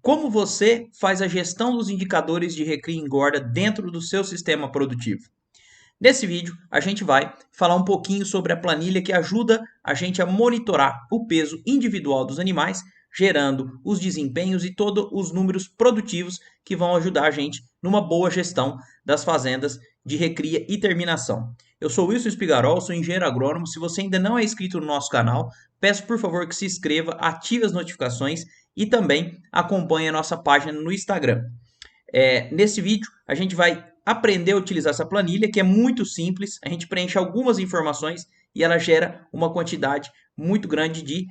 Como você faz a gestão dos indicadores de recria e engorda dentro do seu sistema produtivo? Nesse vídeo, a gente vai falar um pouquinho sobre a planilha que ajuda a gente a monitorar o peso individual dos animais, gerando os desempenhos e todos os números produtivos que vão ajudar a gente numa boa gestão das fazendas de recria e terminação. Eu sou Wilson Espigarol, sou engenheiro agrônomo. Se você ainda não é inscrito no nosso canal, peço por favor que se inscreva, ative as notificações e também acompanhe a nossa página no Instagram. Nesse vídeo, a gente vai aprender a utilizar essa planilha, que é muito simples. A gente preenche algumas informações e ela gera uma quantidade muito grande de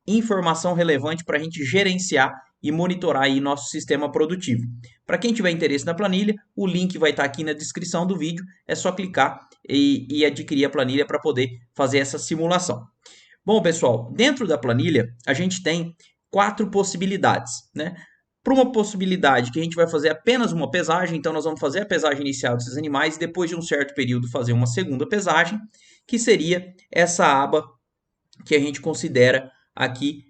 informação relevante para a gente gerenciar e monitorar aí nosso sistema produtivo. Para quem tiver interesse na planilha, o link vai estar aqui na descrição do vídeo. É só clicar e adquirir a planilha para poder fazer essa simulação. Bom, pessoal, dentro da planilha, a gente tem 4 possibilidades, né? Para uma possibilidade que a gente vai fazer apenas uma pesagem, então nós vamos fazer a pesagem inicial desses animais e depois de um certo período fazer uma segunda pesagem, que seria essa aba que a gente considera aqui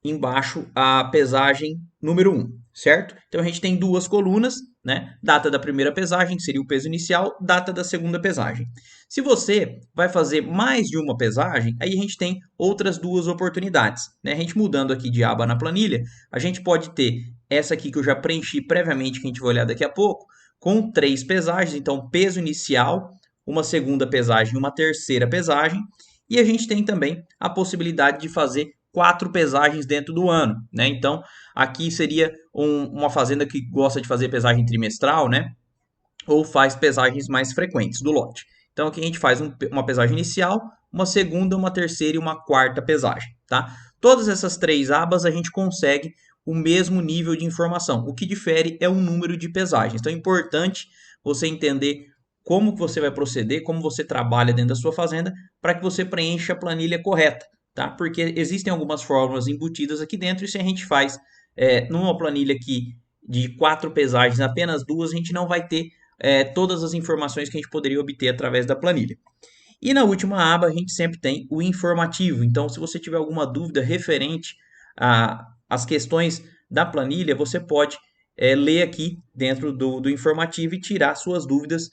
embaixo a pesagem número 1, certo? Então a gente tem duas colunas, né? Data da primeira pesagem, que seria o peso inicial, data da segunda pesagem. Se você vai fazer mais de uma pesagem, aí a gente tem outras duas oportunidades, né? A gente mudando aqui de aba na planilha, a gente pode ter essa aqui que eu já preenchi previamente, que a gente vai olhar daqui a pouco, com 3 pesagens, então peso inicial, uma segunda pesagem e uma terceira pesagem. E a gente tem também a possibilidade de fazer 4 pesagens dentro do ano, né? Então, aqui seria uma fazenda que gosta de fazer pesagem trimestral, né? Ou faz pesagens mais frequentes do lote. Então, aqui a gente faz uma pesagem inicial, uma segunda, uma terceira e uma quarta pesagem, tá? Todas essas 3 abas a gente consegue o mesmo nível de informação. O que difere é o número de pesagens. Então, é importante você entender como que você vai proceder, como você trabalha dentro da sua fazenda, para que você preencha a planilha correta, tá? Porque existem algumas fórmulas embutidas aqui dentro e se a gente faz numa planilha aqui de 4 pesagens, apenas 2, a gente não vai ter todas as informações que a gente poderia obter através da planilha. E na última aba a gente sempre tem o informativo. Então, se você tiver alguma dúvida referente às questões da planilha, você pode ler aqui dentro do informativo e tirar suas dúvidas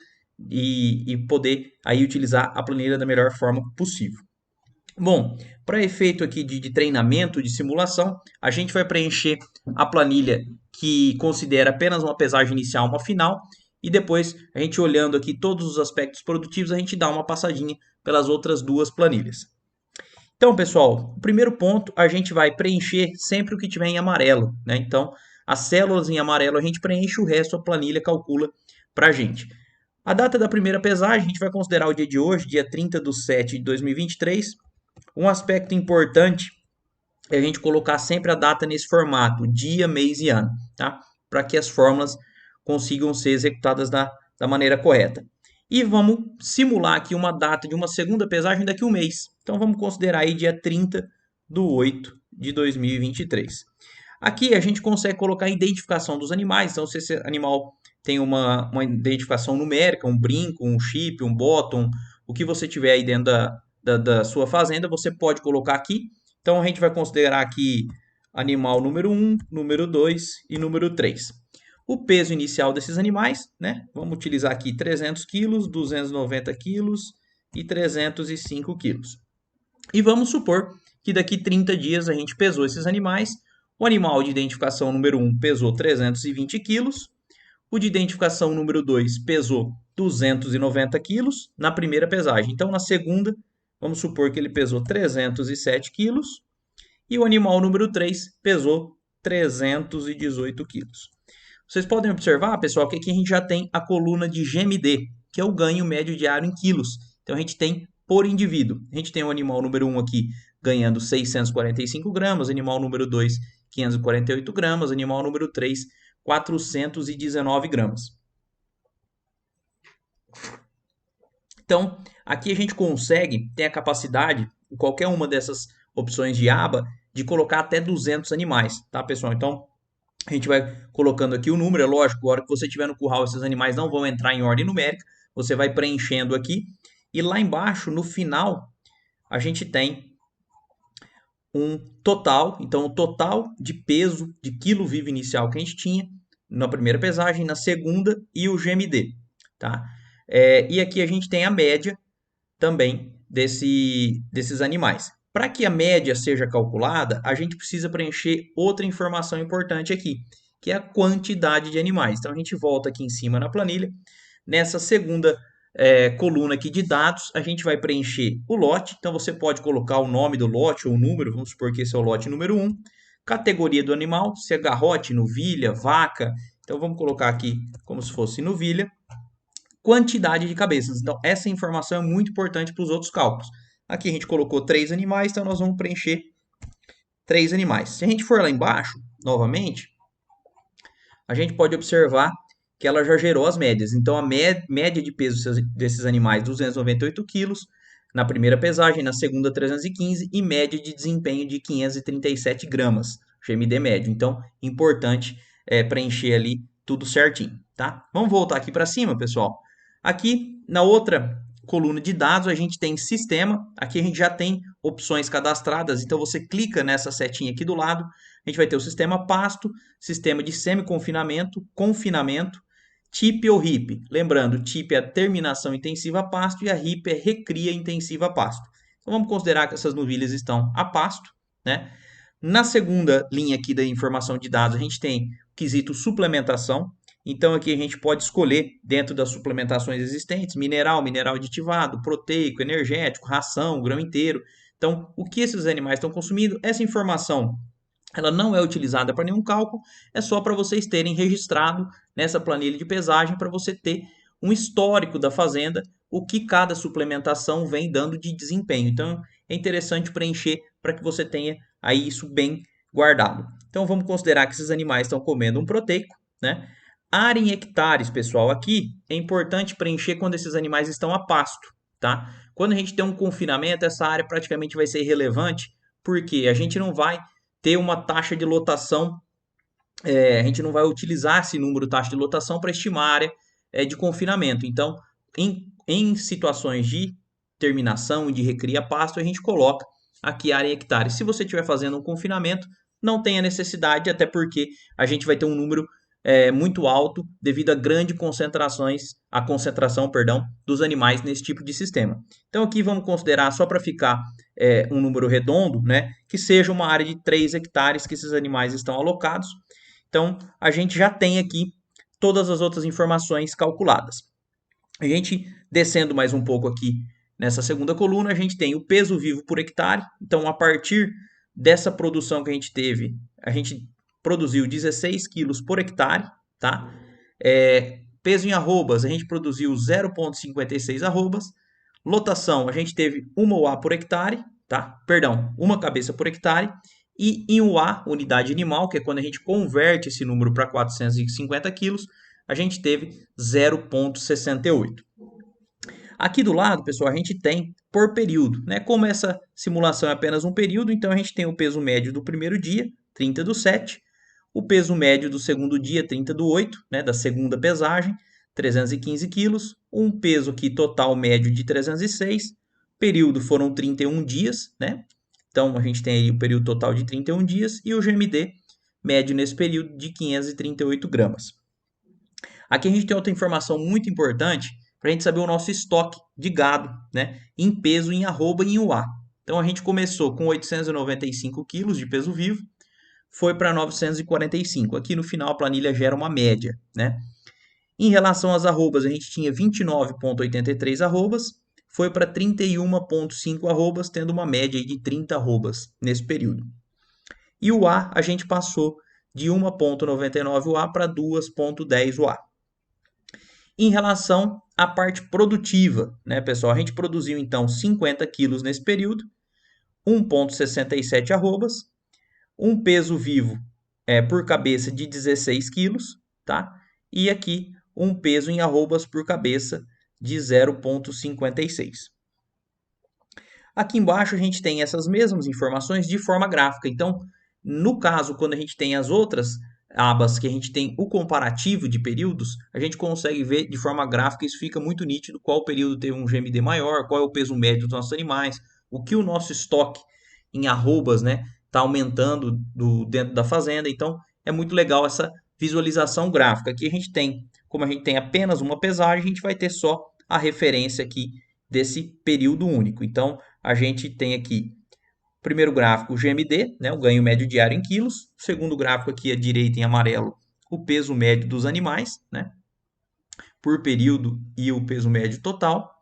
e poder aí utilizar a planilha da melhor forma possível. Bom, para efeito aqui de treinamento, de simulação, a gente vai preencher a planilha que considera apenas uma pesagem inicial, uma final, e depois, a gente olhando aqui todos os aspectos produtivos, a gente dá uma passadinha pelas outras duas planilhas. Então, pessoal, o primeiro ponto, a gente vai preencher sempre o que tiver em amarelo, né? Então, as células em amarelo a gente preenche, o resto a planilha calcula para a gente. A data da primeira pesagem, a gente vai considerar o dia de hoje, dia 30/7/2023. Um aspecto importante é a gente colocar sempre a data nesse formato, dia, mês e ano, tá? Para que as fórmulas consigam ser executadas da maneira correta. E vamos simular aqui uma data de uma segunda pesagem daqui a um mês. Então vamos considerar aí dia 30/8/2023. Aqui a gente consegue colocar a identificação dos animais. Então, se esse animal tem uma identificação numérica, um brinco, um chip, um bottom, o que você tiver aí dentro da sua fazenda, você pode colocar aqui. Então, a gente vai considerar aqui animal número 1, número 2 e número 3. O peso inicial desses animais, né? Vamos utilizar aqui 300 quilos, 290 quilos e 305 quilos. E vamos supor que daqui 30 dias a gente pesou esses animais. O animal de identificação número 1 pesou 320 quilos. O de identificação número 2 pesou 290 quilos na primeira pesagem. Então, na segunda, vamos supor que ele pesou 307 quilos. E o animal número 3 pesou 318 quilos. Vocês podem observar, pessoal, que aqui a gente já tem a coluna de GMD, que é o ganho médio diário em quilos. Então, a gente tem por indivíduo. A gente tem o animal número 1 aqui ganhando 645 gramas, animal número 2, 548 gramas, animal número 3, 419 gramas. Então, aqui a gente consegue ter a capacidade, em qualquer uma dessas opções de aba, de colocar até 200 animais, tá, pessoal? Então, a gente vai colocando aqui o número, é lógico, a hora que você estiver no curral, esses animais não vão entrar em ordem numérica, você vai preenchendo aqui, e lá embaixo, no final, a gente tem um total, então o total de peso de quilo vivo inicial que a gente tinha na primeira pesagem, na segunda e o GMD, tá? E aqui a gente tem a média também desses animais. Para que a média seja calculada, a gente precisa preencher outra informação importante aqui, que é a quantidade de animais. Então a gente volta aqui em cima na planilha. Nessa segunda coluna aqui de dados, a gente vai preencher o lote. Então você pode colocar o nome do lote ou o número, vamos supor que esse é o lote número 1. Categoria do animal, se é garrote, novilha, vaca. Então vamos colocar aqui como se fosse novilha. Quantidade de cabeças. Então, essa informação é muito importante para os outros cálculos. Aqui a gente colocou 3 animais, então nós vamos preencher 3 animais. Se a gente for lá embaixo, novamente, a gente pode observar que ela já gerou as médias. Então, a média de peso desses animais, 298 quilos, na primeira pesagem, na segunda 315 e média de desempenho de 537 gramas, GMD médio. Então, importante preencher ali tudo certinho, tá? Vamos voltar aqui para cima, pessoal. Aqui na outra coluna de dados a gente tem sistema, aqui a gente já tem opções cadastradas, então você clica nessa setinha aqui do lado, a gente vai ter o sistema pasto, sistema de semi-confinamento, confinamento, TIP ou RIP. Lembrando, TIP é a terminação intensiva a pasto e a RIP é recria intensiva a pasto. Então vamos considerar que essas novilhas estão a pasto, né? Na segunda linha aqui da informação de dados, a gente tem o quesito suplementação. Então aqui a gente pode escolher dentro das suplementações existentes, mineral, mineral aditivado, proteico, energético, ração, grão inteiro. Então, o que esses animais estão consumindo, essa informação ela não é utilizada para nenhum cálculo, é só para vocês terem registrado nessa planilha de pesagem, para você ter um histórico da fazenda, o que cada suplementação vem dando de desempenho. Então, é interessante preencher para que você tenha aí isso bem guardado. Então, vamos considerar que esses animais estão comendo um proteico, né? Área em hectares, pessoal, aqui é importante preencher quando esses animais estão a pasto, tá? Quando a gente tem um confinamento, essa área praticamente vai ser irrelevante, porque a gente não vai ter uma taxa de lotação, a gente não vai utilizar esse número taxa de lotação para estimar a área de confinamento. Então, em situações de terminação e de recria pasto, a gente coloca aqui área em hectares. Se você estiver fazendo um confinamento, não tem a necessidade, até porque a gente vai ter um número muito alto devido a grande concentração, dos animais nesse tipo de sistema. Então aqui vamos considerar, só para ficar um número redondo, né, que seja uma área de 3 hectares que esses animais estão alocados. Então a gente já tem aqui todas as outras informações calculadas. A gente descendo mais um pouco aqui nessa segunda coluna, a gente tem o peso vivo por hectare. Então a partir dessa produção que a gente teve, a gente produziu 16 quilos por hectare, tá? Peso em arrobas, a gente produziu 0,56 arrobas. Lotação, a gente teve uma UA por hectare, tá? Perdão, uma cabeça por hectare. E em UA, unidade animal, que é quando a gente converte esse número para 450 quilos, a gente teve 0,68. Aqui do lado, pessoal, a gente tem por período, né? Como essa simulação é apenas um período, então a gente tem o peso médio do primeiro dia, 30/7, o peso médio do segundo dia, 30/8, né? Da segunda pesagem, 315 quilos, um peso aqui total médio de 306, período foram 31 dias, né? Então a gente tem aí o período total de 31 dias e o GMD médio nesse período de 538 gramas. Aqui a gente tem outra informação muito importante para a gente saber o nosso estoque de gado, né, em peso, em arroba e em UA. Então a gente começou com 895 quilos de peso vivo, foi para 945. Aqui no final a planilha gera uma média, né? Em relação às arrobas, a gente tinha 29,83 arrobas, foi para 31,5 arrobas, tendo uma média de 30 arrobas nesse período. E o A, a gente passou de 1,99 UA para 2,10 UA. Em relação à parte produtiva, né, pessoal? A gente produziu, então, 50 quilos nesse período, 1,67 arrobas, um peso vivo por cabeça de 16 quilos, tá? E aqui, um peso em arrobas por cabeça de 0,56. Aqui embaixo a gente tem essas mesmas informações de forma gráfica. Então, no caso, quando a gente tem as outras abas que a gente tem o comparativo de períodos, a gente consegue ver de forma gráfica, isso fica muito nítido, qual período teve um GMD maior, qual é o peso médio dos nossos animais, o que o nosso estoque em arrobas, né, está aumentando dentro da fazenda. Então, é muito legal essa visualização gráfica. Aqui a gente tem, como a gente tem apenas uma pesagem, a gente vai ter só a referência aqui desse período único. Então, a gente tem aqui o primeiro gráfico, o GMD, né, o ganho médio diário em quilos. O segundo gráfico aqui à direita em amarelo, o peso médio dos animais, né, por período e o peso médio total.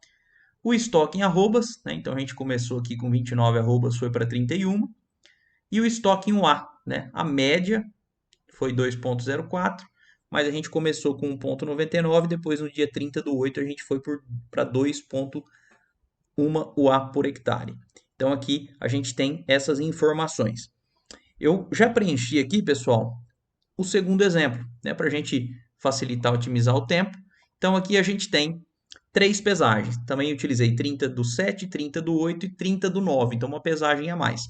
O estoque em arrobas, né, então a gente começou aqui com 29 arrobas, foi para 31. E o estoque em UA, né, a média foi 2,04, mas a gente começou com 1,99, depois no dia 30/8 a gente foi para 2,1 UA por hectare. Então aqui a gente tem essas informações. Eu já preenchi aqui, pessoal, o segundo exemplo, né, para a gente facilitar, otimizar o tempo. Então aqui a gente tem 3 pesagens. Também utilizei 30/7, 30/8 e 30/9, então uma pesagem a mais.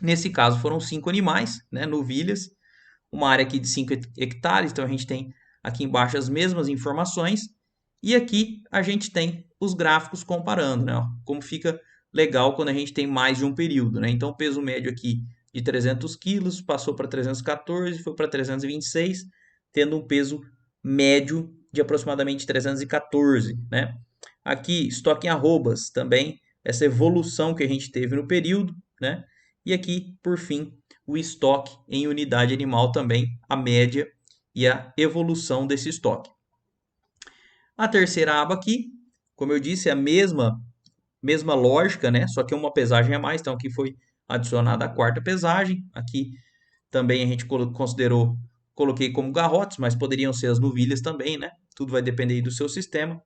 Nesse caso foram 5 animais, né, novilhas, uma área aqui de 5 hectares, então a gente tem aqui embaixo as mesmas informações. E aqui a gente tem os gráficos comparando, né, ó, como fica legal quando a gente tem mais de um período, né? Então o peso médio aqui de 300 quilos passou para 314, foi para 326, tendo um peso médio de aproximadamente 314, né? Aqui, estoque em arrobas, também essa evolução que a gente teve no período, né? E aqui, por fim, o estoque em unidade animal também, a média e a evolução desse estoque. A terceira aba aqui, como eu disse, é a mesma lógica, né? Só que uma pesagem a mais, então aqui foi adicionada a quarta pesagem. Aqui também a gente coloquei como garrotes, mas poderiam ser as novilhas também, né? Tudo vai depender do seu sistema.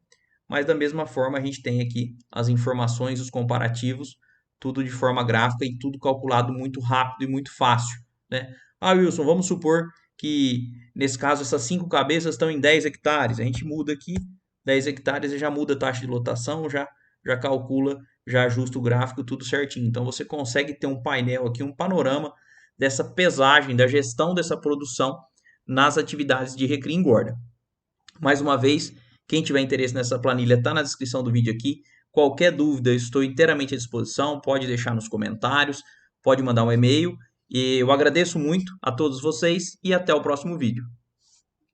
Mas da mesma forma a gente tem aqui as informações, os comparativos, tudo de forma gráfica e tudo calculado muito rápido e muito fácil, né? Ah, Wilson, vamos supor que nesse caso essas 5 cabeças estão em 10 hectares. A gente muda aqui 10 hectares e já muda a taxa de lotação, já calcula, já ajusta o gráfico, tudo certinho. Então você consegue ter um painel aqui, um panorama dessa pesagem, da gestão dessa produção nas atividades de recria e engorda. Mais uma vez, quem tiver interesse nessa planilha está na descrição do vídeo aqui. Qualquer dúvida, eu estou inteiramente à disposição. Pode deixar nos comentários, pode mandar um e-mail. E eu agradeço muito a todos vocês e até o próximo vídeo.